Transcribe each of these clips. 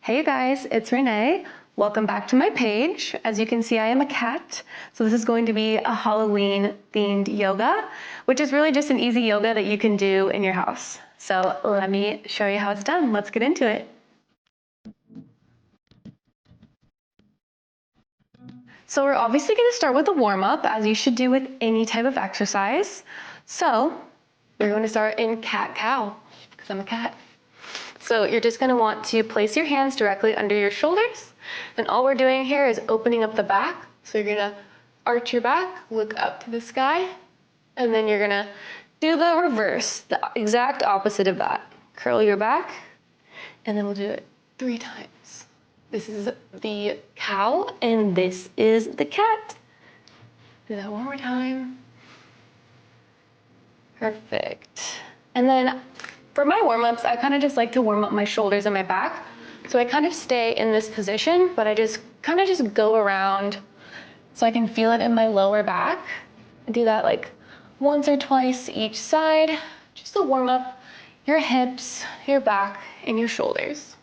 Hey you guys, it's Renee. Welcome back to my page. As you can see, I am a cat. So this is going to be a Halloween themed yoga, which is really just an easy yoga that you can do in your house. So let me show you how it's done. Let's get into it. So we're obviously going to start with a warm up, as you should do with any type of exercise. So we're going to start in cat-cow, because I'm a cat. So you're just going to want to place your hands directly under your shoulders. And all we're doing here is opening up the back. So you're going to arch your back, look up to the sky, and then you're going to do the reverse, the exact opposite of that. Curl your back, and then we'll do it 3 times. This is the cow, and this is the cat. Do that one more time. Perfect. And then for my warm-ups, I kind of just like to warm up my shoulders and my back. So I kind of stay in this position, but I just kind of just go around so I can feel it in my lower back. I do that like once or twice each side, just to warm up your hips, your back, and your shoulders.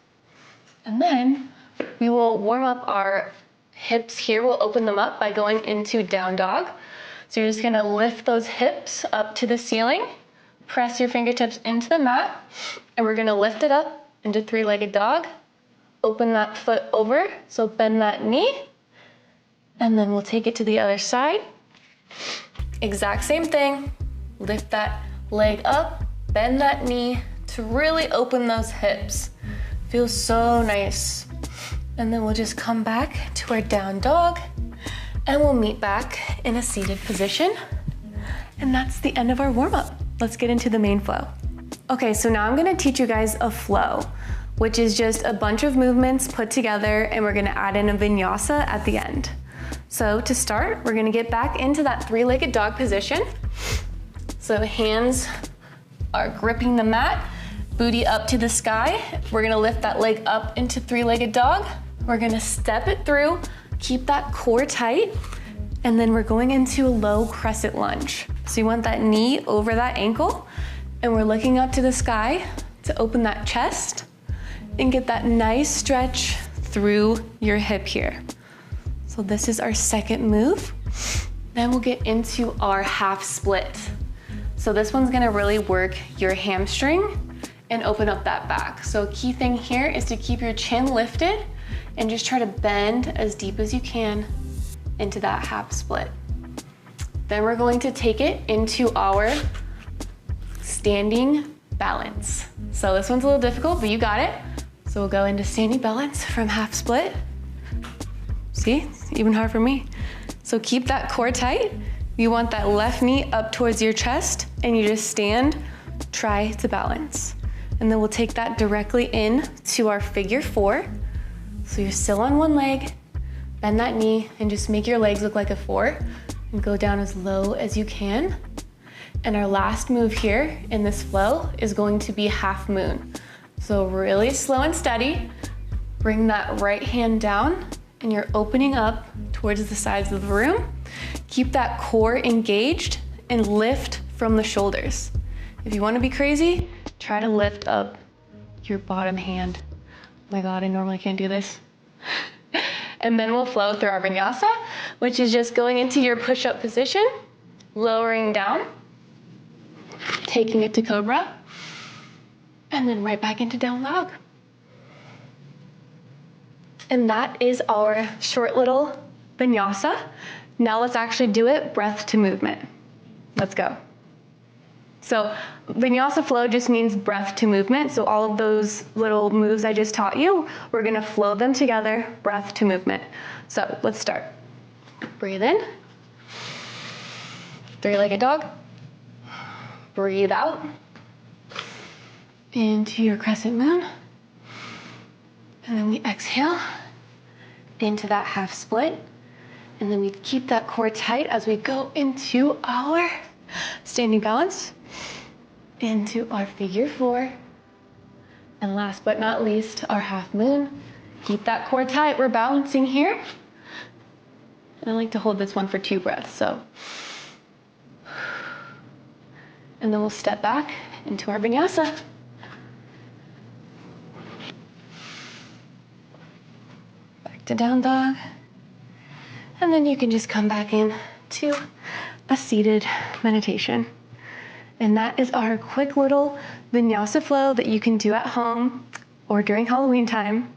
And then we will warm up our hips here. We'll open them up by going into down dog. So you're just gonna lift those hips up to the ceiling. Press your fingertips into the mat, and we're gonna lift it up into 3-legged dog. Open that foot over, so bend that knee, and then we'll take it to the other side. Exact same thing. Lift that leg up, bend that knee to really open those hips. Feels so nice. And then we'll just come back to our down dog, and we'll meet back in a seated position. And that's the end of our warm-up. Let's get into the main flow. Okay, so now I'm gonna teach you guys a flow, which is just a bunch of movements put together, and we're gonna add in a vinyasa at the end. So to start, we're gonna get back into that 3-legged dog position. So hands are gripping the mat, booty up to the sky. We're gonna lift that leg up into 3-legged dog. We're gonna step it through, keep that core tight, and then we're going into a low crescent lunge. So you want that knee over that ankle, and we're looking up to the sky to open that chest and get that nice stretch through your hip here. So this is our second move. Then we'll get into our half split. So this one's gonna really work your hamstring and open up that back. So key thing here is to keep your chin lifted and just try to bend as deep as you can into that half split. Then we're going to take it into our standing balance. So this one's a little difficult, but you got it. So we'll go into standing balance from half split. See, it's even hard for me. So keep that core tight. You want that left knee up towards your chest, and you just stand, try to balance. And then we'll take that directly in to our figure 4. So you're still on one leg, bend that knee, and just make your legs look like a 4, and go down as low as you can. And our last move here in this flow is going to be half moon. So really slow and steady. Bring that right hand down, and you're opening up towards the sides of the room. Keep that core engaged and lift from the shoulders. If you want to be crazy, try to lift up your bottom hand. Oh my God, I normally can't do this. And then we'll flow through our vinyasa, which is just going into your push-up position, lowering down, taking it to cobra, and then right back into down dog. And that is our short little vinyasa. Now let's actually do it breath to movement. Let's go. So vinyasa flow just means breath to movement. So all of those little moves I just taught you, we're gonna flow them together, breath to movement. So let's start. Breathe in. 3-legged dog. Breathe out. Into your crescent moon. And then we exhale into that half split. And then we keep that core tight as we go into our standing balance, into our figure 4. And last but not least, our half moon. Keep that core tight, we're balancing here. And I like to hold this one for 2 breaths, so. And then we'll step back into our vinyasa. to down dog. And then you can just come back in to a seated meditation. And that is our quick little vinyasa flow that you can do at home or during Halloween time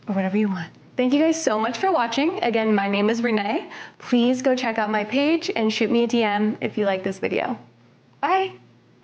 or whatever you want. Thank you guys so much for watching. Again, my name is Renee. Please go check out my page and shoot me a DM if you like this video. Bye.